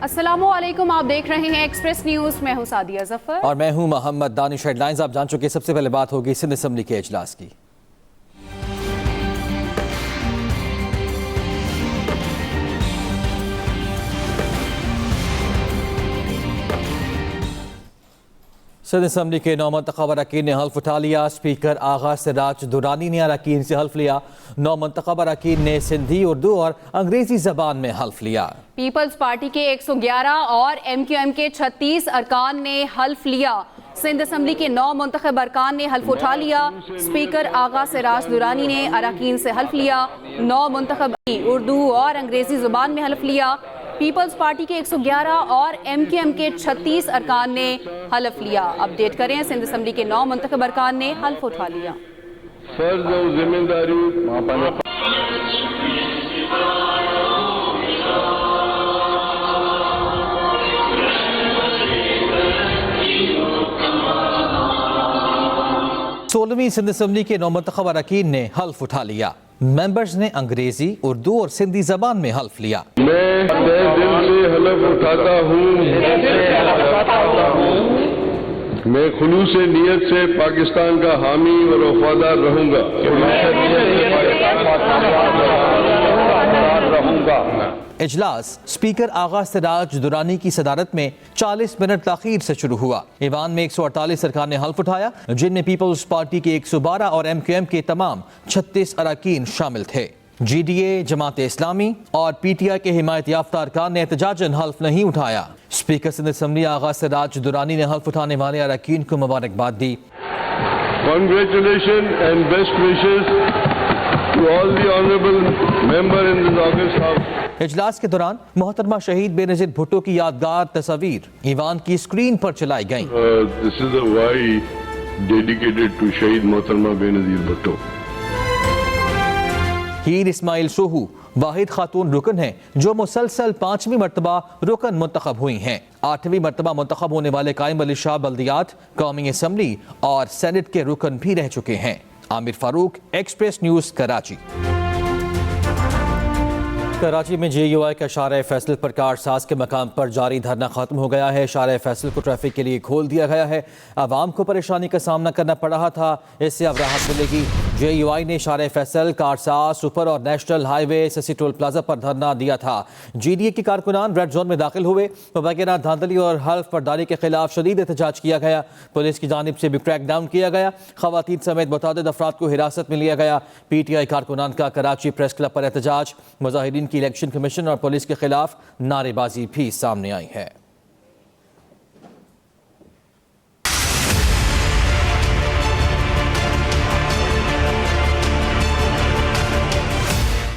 السلام علیکم، آپ دیکھ رہے ہیں ایکسپریس نیوز، میں ہوں سعدیہ ظفر اور میں ہوں محمد دانش۔ ہیڈ لائنز آپ جان چکے۔ سب سے پہلے بات ہوگی سندھ اسمبلی کے اجلاس کی۔ سندھ اسمبلی کے نو منتخب اراکین نے حلف اٹھا لیا۔ اسپیکر آغا سراج درانی نے اراکین سے حلف لیا۔ نو منتخب اراکین نے سندھی، اردو اور انگریزی زبان میں حلف لیا۔ پیپلز پارٹی کے 111 اور ایم کیو ایم کے 36 ارکان نے حلف لیا۔ سندھ اسمبلی کے 9 منتخب ارکان نے حلف اٹھا لیا۔ اسپیکر آغا سراج درانی نے اراکین سے حلف لیا۔ 9 منتخب اردو اور انگریزی زبان میں حلف لیا۔ پیپلز پارٹی کے 111 اور ایم کیو ایم کے 36 ارکان نے حلف لیا۔ اپڈیٹ کریں، سندھ اسمبلی کے 9 منتخب ارکان نے حلف اٹھا لیا۔ فرض و ذمہ داری سولہویں سندھ اسمبلی کے 9 منتخب اراکین نے حلف اٹھا لیا۔ ممبرز نے انگریزی، اردو اور سندھی زبان میں حلف لیا۔ میں تہ دل سے حلف اٹھاتا ہوں، میں خلوص نیت سے پاکستان کا حامی اور وفادار رہوں گا۔ اجلاس اسپیکر آغا سراج درانی کی صدارت میں 40 منٹ تاخیر سے شروع ہوا۔ ایوان میں 148 ارکان نے حلف اٹھایا، جن میں پیپلز پارٹی کے 112 اور ایم کیو ایم کے تمام 36 اراکین شامل تھے۔ G D A, Jamaat Islami اور پی ٹی آئی کے حمایت یافتہ ارکان نے احتجاجاً حلف نہیں اٹھایا۔ اسپیکر سندھ اسمبلی آغا سراج درانی نے حلف اٹھانے والے اراکین کو مبارکباد دی۔ Congratulations and best wishes to all the honorable member in this August House. اجلاس کے دوران محترمہ شہید بے نظیر بھٹو کی یادگار تصاویر ایوان کی اسکرین پر چلائی گئیں۔ This is a Y dedicated to شہید محترمہ بے نظیر بھٹو۔ ہیر اسماعیل سوہو واحد خاتون رکن ہیں جو مسلسل 5ویں مرتبہ رکن منتخب ہوئی ہیں۔ 8ویں مرتبہ منتخب ہونے والے قائم علی شاہ بلدیات، قومی اسمبلی اور سینٹ کے رکن بھی رہ چکے ہیں۔ عامر فاروق، ایکسپریس نیوز، کراچی۔ کراچی میں جے یو آئی کا شارع فیصل پر کار ساز کے مقام پر جاری دھرنا ختم ہو گیا ہے۔ شارع فیصل کو ٹریفک کے لیے کھول دیا گیا ہے۔ عوام کو پریشانی کا سامنا کرنا پڑ رہا تھا، اس سے اب راحت ملے گی۔ جے یو آئی نے شارع فیصل، کارساز، سپر اور نیشنل ہائی وے سسی ٹول پلازا پر دھرنا دیا تھا۔ جی ڈی اے کے کارکنان ریڈ زون میں داخل ہوئے۔ مبینہ دھاندلی اور حلف برداری کے خلاف شدید احتجاج کیا گیا۔ پولیس کی جانب سے بھی کریک ڈاؤن کیا گیا۔ خواتین سمیت متعدد افراد کو حراست میں لیا گیا۔ پی ٹی آئی کارکنان کا کراچی پریس کلب پر احتجاج۔ مظاہرین کی الیکشن کمیشن اور پولیس کے خلاف نعرے بازی بھی سامنے آئی ہے۔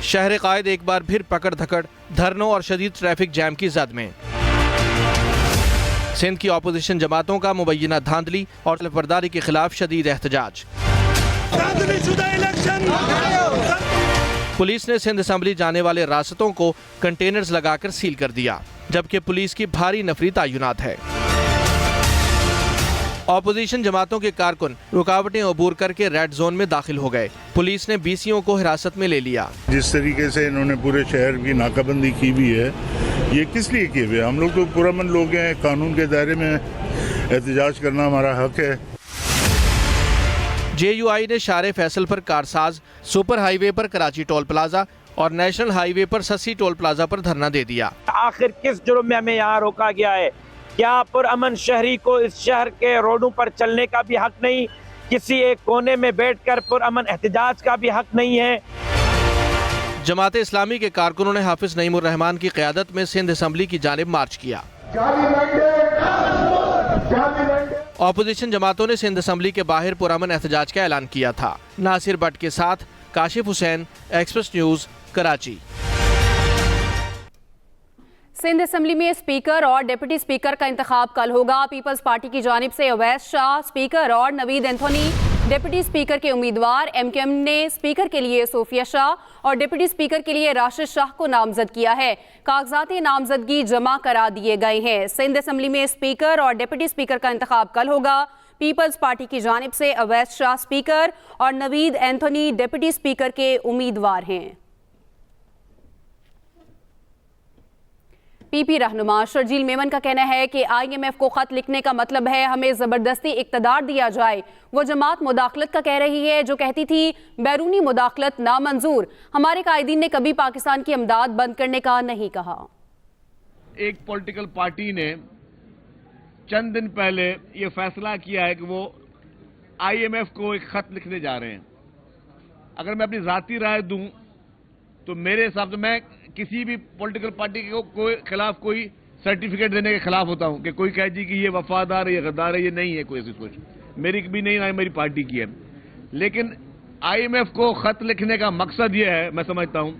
شہر قائد ایک بار پھر پکڑ دھکڑ، دھرنوں اور شدید ٹریفک جام کی زد میں۔ سندھ کی اپوزیشن جماعتوں کا مبینہ دھاندلی اور حلف برداری کے خلاف شدید احتجاج۔ پولیس نے سندھ اسمبلی جانے والے راستوں کو کنٹینرز لگا کر سیل کر دیا، جبکہ پولیس کی بھاری نفری تعینات ہے۔ اپوزیشن جماعتوں کے کارکن رکاوٹیں عبور کر کے ریڈ زون میں داخل ہو گئے۔ پولیس نے بی سیوں کو حراست میں لے لیا۔ جس طریقے سے انہوں نے پورے شہر کی ناکہ بندی کی بھی ہے، یہ کس لیے کیے ہوئے؟ ہم لوگ تو پرامن لوگ ہیں، قانون کے دائرے میں احتجاج کرنا ہمارا حق ہے۔ جے یو آئی نے شارع فیصل پر کارساز، سپر ہائی وے پر کراچی ٹول پلازا اور نیشنل ہائی وے پر سسی ٹول پلازا پر دھرنا دے دیا۔ آخر کس جرم میں ہمیں یہاں روکا گیا ہے؟ کیا پرامن شہری کو اس شہر کے روڈوں پر چلنے کا بھی حق نہیں؟ کسی ایک کونے میں بیٹھ کر پرامن احتجاج کا بھی حق نہیں ہے؟ جماعت اسلامی کے کارکنوں نے حافظ نعیم الرحمان کی قیادت میں سندھ اسمبلی کی جانب مارچ کیا۔ اپوزیشن جماعتوں نے سندھ اسمبلی کے باہر پرامن احتجاج کا اعلان کیا تھا۔ ناصر بٹ کے ساتھ Kashif Hussain, Express News, Karachi. Sindh assembly میں اسپیکر اور ڈپٹی اسپیکر کا انتخاب کل ہوگا۔ پیپلز پارٹی کی جانب سے اویس شاہ اسپیکر اور نوید اینتھونی ڈپٹی اسپیکر کے امیدوار۔ ایم کیو ایم نے اسپیکر کے لیے صوفیہ شاہ اور ڈپٹی اسپیکر کے لیے راشد شاہ کو نامزد کیا ہے۔ کاغذات نامزدگی جمع کرا دیے گئے ہیں۔ سندھ اسمبلی میں اسپیکر اور ڈپٹی اسپیکر کا انتخاب کل ہوگا۔ پیپلز پارٹی کی جانب سے اویس شاہ اسپیکر اور نوید اینتھونی ڈپٹی اسپیکر کے امیدوار ہیں۔ پی رہنما شرجیل میمن کا کہنا ہے کہ IMF کو خط لکھنے کا مطلب ہے ہمیں زبردستی اقتدار دیا جائے. وہ جماعت مداخلت کا کہہ رہی ہے جو کہتی تھی بیرونی مداخلت نامنظور. ہمارے قائدین نے کبھی پاکستان کی امداد بند کرنے کا نہیں کہا. ایک پولیٹیکل پارٹی نے چند دن پہلے یہ فیصلہ کیا ہے کہ وہ IMF کو ایک خط لکھنے جا رہے ہیں. اگر میں اپنی ذاتی رائے دوں تو میرے حساب سے میں کسی بھی پولیٹیکل پارٹی کے خلاف کوئی سرٹیفکیٹ دینے کے خلاف ہوتا ہوں کہ کوئی کہے جی کہ یہ وفادار ہے یہ غدار ہے. یہ نہیں ہے کوئی ایسی سوچ میری بھی نہیں نہ میری پارٹی کی ہے. لیکن IMF کو خط لکھنے کا مقصد یہ ہے میں سمجھتا ہوں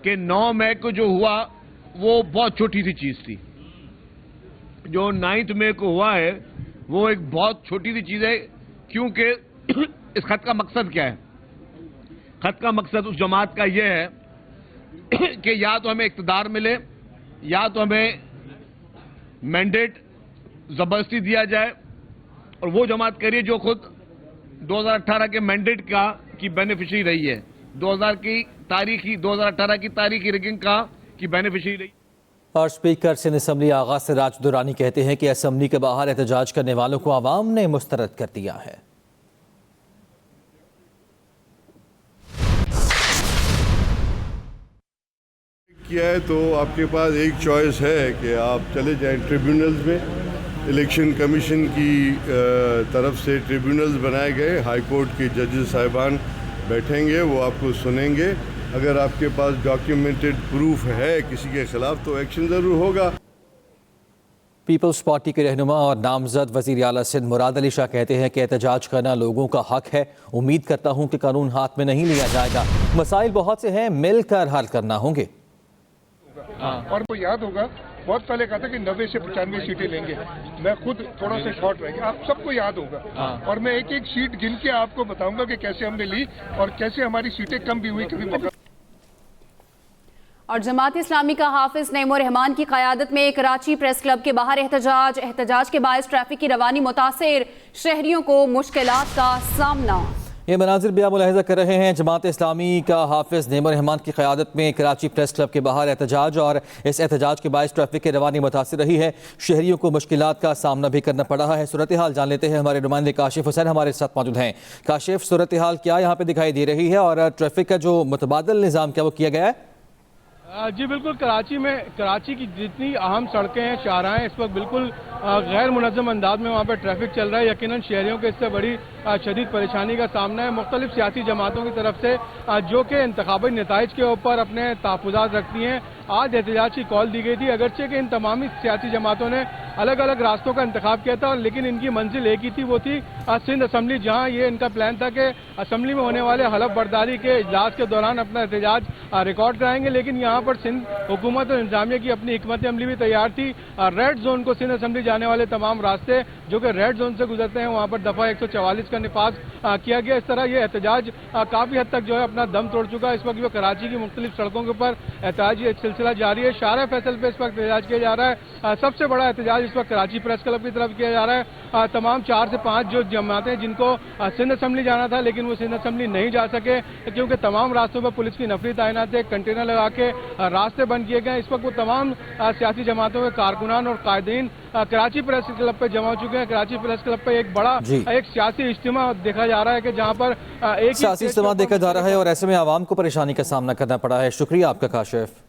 کہ 9 مئی کو جو ہوا وہ بہت چھوٹی سی چیز تھی. جو 9 مئی کو ہوا ہے وہ ایک بہت چھوٹی سی چیز ہے. کیونکہ اس خط کا مقصد کیا ہے؟ خط کا مقصد اس جماعت کا یہ ہے کہ یا تو ہمیں اقتدار ملے یا تو ہمیں مینڈیٹ زبردستی دیا جائے. اور وہ جماعت کریے جو خود 2018 کے مینڈیٹ کی بینیفیشری رہی ہے. 2018 کی تاریخی ریگنگ کی بینیفیشری رہی. اور اسپیکر سندھ اسمبلی آغاز سے راج دورانی کہتے ہیں کہ اسمبلی کے باہر احتجاج کرنے والوں کو عوام نے مسترد کر دیا ہے. کیا ہے تو آپ کے پاس ایک چوائس ہے کہ آپ چلے جائیں ٹریبیونلز میں. الیکشن کمیشن کی طرف سے ٹریبیونلز بنائے گئے. ہائی کورٹ کے ججز صاحبان بیٹھیں گے وہ آپ کو سنیں گے. اگر آپ کے پاس ڈاکیومنٹڈ پروف ہے کسی کے خلاف تو ایکشن ضرور ہوگا. پیپلز پارٹی کے رہنما اور نامزد وزیر اعلیٰ سندھ مراد علی شاہ کہتے ہیں کہ احتجاج کرنا لوگوں کا حق ہے. امید کرتا ہوں کہ قانون ہاتھ میں نہیں لیا جائے گا. مسائل بہت سے ہیں مل کر حل کرنا ہوں گے. اور وہ یاد ہوگا بہت پہلے کہا تھا کہ 90 سے 95 سیٹیں لیں گے. میں خود تھوڑا سا شارٹ رہ گیا. آپ سب کو یاد ہوگا اور میں ایک ایک سیٹ گن کے آپ کو بتاؤں گا کہ کیسے ہم نے لی اور کیسے ہماری سیٹیں کم بھی ہوئی کبھی موقع. اور جماعت اسلامی کا حافظ نعیم الرحمان کی قیادت میں کراچی پریس کلب کے باہر احتجاج کے باعث ٹریفک کی روانی متاثر. شہریوں کو مشکلات کا سامنا. یہ مناظر بھی آپ ملاحظہ کر رہے ہیں. جماعت اسلامی کا حافظ نعیم الرحمان کی قیادت میں کراچی پریس کلب کے باہر احتجاج اور اس احتجاج کے باعث ٹریفک کی روانی متاثر رہی ہے. شہریوں کو مشکلات کا سامنا بھی کرنا پڑ رہا ہے. صورتحال جان لیتے ہیں. ہمارے نمائندے کاشف حسین ہمارے ساتھ موجود ہیں. کاشف، صورتحال کیا یہاں پہ دکھائی دے رہی ہے اور ٹریفک کا جو متبادل نظام کیا وہ کیا گیا ہے؟ جی بالکل، کراچی کی جتنی اہم سڑکیں ہیں شاہراہیں اس وقت بالکل غیر منظم انداز میں وہاں پہ ٹریفک چل رہا ہے. یقیناً شہریوں کے اس سے بڑی شدید پریشانی کا سامنا ہے. مختلف سیاسی جماعتوں کی طرف سے جو کہ انتخابی نتائج کے اوپر اپنے تحفظات رکھتی ہیں آج احتجاج کی کال دی گئی تھی. اگرچہ کہ ان تمامی سیاسی جماعتوں نے الگ الگ راستوں کا انتخاب کیا تھا لیکن ان کی منزل ایک ہی تھی، وہ تھی سندھ اسمبلی، جہاں یہ ان کا پلان تھا کہ اسمبلی میں ہونے والے حلف برداری کے اجلاس کے دوران اپنا احتجاج ریکارڈ کرائیں گے. لیکن یہاں پر سندھ حکومت اور انتظامیہ کی اپنی حکمت عملی بھی تیار تھی. ریڈ زون کو سندھ اسمبلی جانے والے تمام راستے جو کہ ریڈ زون سے گزرتے ہیں وہاں پر دفعہ 144 کا نفاذ کیا گیا. اس طرح یہ احتجاج کافی حد تک جو ہے اپنا دم توڑ چکا ہے. اس وقت جو کراچی کی مختلف سڑکوں کے اوپر احتجاجی سلسلہ جاری ہے. شارع فیصل پہ اس وقت احتجاج کیا جا رہا ہے. سب سے بڑا احتجاج اس وقت کراچی پریس کلب کی طرف کیا جا رہا ہے. تمام 4 سے 5 جو جماعتیں جن کو سندھ اسمبلی جانا تھا لیکن وہ سندھ اسمبلی نہیں جا سکے کیونکہ تمام راستوں پر پولیس کی نفری تعینات ہے. کنٹینر لگا کے راستے بند کیے گئے. اس وقت وہ تمام سیاسی جماعتوں کے کارکنان اور قائدین کراچی پریس کلب پہ جمع ہو چکے ہیں. کراچی پریس کلب پہ ایک بڑا ایک سیاسی اجتماع دیکھا جا رہا ہے کہ جہاں پر ایک سیاسی اجتماع دیکھا جا رہا ہے اور ایسے میں عوام کو پریشانی کا سامنا کرنا پڑا ہے. شکریہ آپ کا کاشف.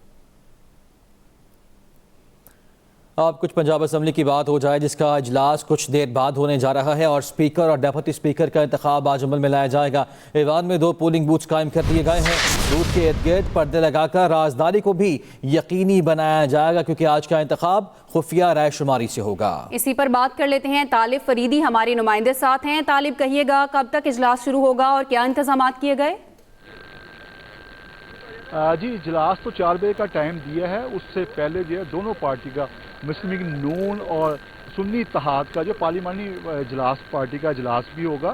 اب کچھ پنجاب اسمبلی کی بات ہو جائے جس کا اجلاس کچھ دیر بعد ہونے جا رہا ہے اور اسپیکر اور ڈیپٹی اسپیکر کا انتخاب آج عمل میں لایا جائے گا. ایوان میں 2 پولنگ بوتھس قائم کر دیے گئے ہیں. بوتھ کے ارد گرد پردے لگا کر رازداری کو بھی یقینی بنایا جائے گا کیونکہ آج کا انتخاب خفیہ رائے شماری سے ہوگا. اسی پر بات کر لیتے ہیں. طالب فریدی ہمارے نمائندے ساتھ ہیں. طالب، کہیے گا کب تک اجلاس شروع ہوگا اور کیا انتظامات کیے گئے؟ جی اجلاس تو 4 بجے کا ٹائم دیا ہے. اس سے پہلے جو ہے دونوں پارٹی کا مسلم لیگ نون اور سنی اتحاد کا جو پارلیمانی اجلاس پارٹی کا اجلاس بھی ہوگا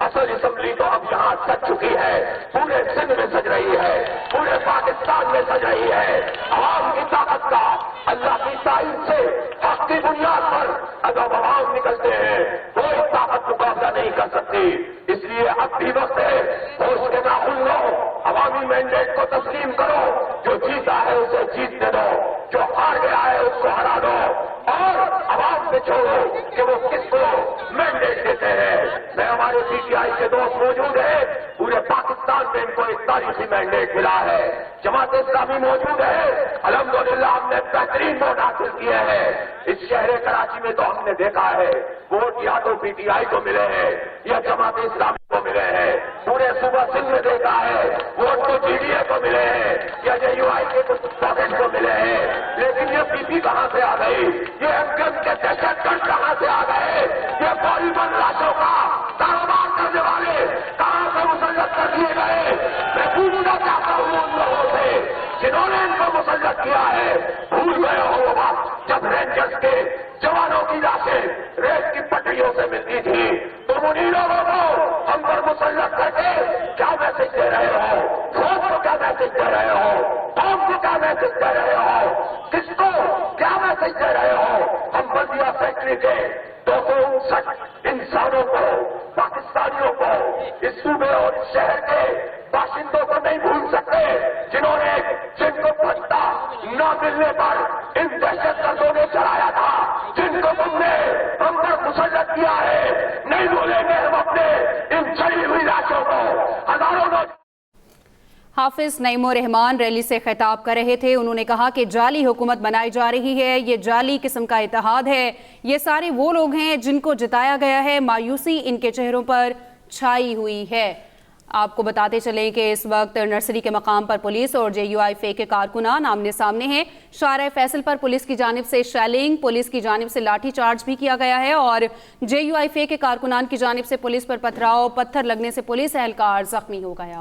اصل اسمبلی تو اب یہاں سج چکی ہے، پورے سندھ میں سج رہی ہے، پورے پاکستان میں سج رہی ہے۔ عوام کی طاقت کا اللہ کی تائید سے حق کی بنیاد پر اگر عوام نکلتے ہیں کوئی طاقت مقابلہ نہیں کر سکتی۔ اس لیے اب بھی وقت ہے، ہوش کے ناخن لو، عوامی مینڈیٹ کو تسلیم کرو، جو جیتا ہے اسے جیتنے دو، جو ہار گیا ہے اس کو ہرا دو، اور عوام سے چھوڑو کہ وہ کس کو مینڈیٹ دیتے ہیں۔ میں ہمارے پی ٹی آئی کے دوست موجود ہیں، پورے پاکستان میں ان کو ایک تاریخی مینڈیٹ ملا ہے، جماعت اسلامی موجود ہے، الحمدللہ ہم نے بہترین ووٹ حاصل کیے ہیں۔ اس شہر کراچی میں تو ہم نے دیکھا ہے ووٹ یا تو پی ٹی آئی کو ملے ہیں یا جماعت اسلامی کو ملے ہیں، پورے صوبہ سندھ میں دیکھا ہے ووٹ تو جی ڈی اے کو ملے ہیں یا جے یو آئی کے کچھ پاکٹ کو ملے ہیں، لیکن یہ پی پی کہاں سے آ گئی، یہ ایم کیو ایم کے دہشت گرد کہاں سے آ گئے، یہ فوری بند لاشوں کا کاروبار کرنے والے کہاں سے مسلط کر دیے گئے۔ میں پوچھنا چاہتا ہوں ان لوگوں سے جنہوں نے ان کو مسلط کیا ہے، بھول گئے ہو وہ وقت جب رینجرز کے جوانوں کی لاشیں ریت کی پٹریوں سے ملتی تھی، تم انہیں لوگوں کو ہم پر مسلط کر کے کیا میسج دے رہے ہو، فوج کو کیا میسج دے رہے ہو، قوم کو کیا میسج دے رہے ہو، کس کو کیا میسج دے رہے ہو۔ ہم بلدیہ فیکٹری کے 259 انسانوں کو، پاکستانیوں کو، اس صوبے اور اس شہر کے باشندوں کو نہیں بھول سکتے جنہوں نے جن کو پتا نہ ملنے پر ان دہشت گردوں نے چڑھایا تھا، جن کو تم نے ہم پر مسلط کیا ہے۔ نہیں بھولیں گے ہم اپنے ان چڑھی ہوئی لاشوں کو۔ ہزاروں حافظ نعیم الرحمان ریلی سے خطاب کر رہے تھے، انہوں نے کہا کہ جعلی حکومت بنائی جا رہی ہے، یہ جعلی قسم کا اتحاد ہے، یہ سارے وہ لوگ ہیں جن کو جتایا گیا ہے، مایوسی ان کے چہروں پر چھائی ہوئی ہے۔ آپ کو بتاتے چلیں کہ اس وقت نرسری کے مقام پر پولیس اور جے یو آئی فے کے کارکنان آمنے سامنے ہیں۔ شارع فیصل پر پولیس کی جانب سے شیلنگ، پولیس کی جانب سے لاٹھی چارج بھی کیا گیا ہے، اور جے یو آئی فے کے کارکنان کی جانب سے پولیس پر پتھراؤ، پتھر لگنے سے پولیس اہلکار زخمی ہو گیا۔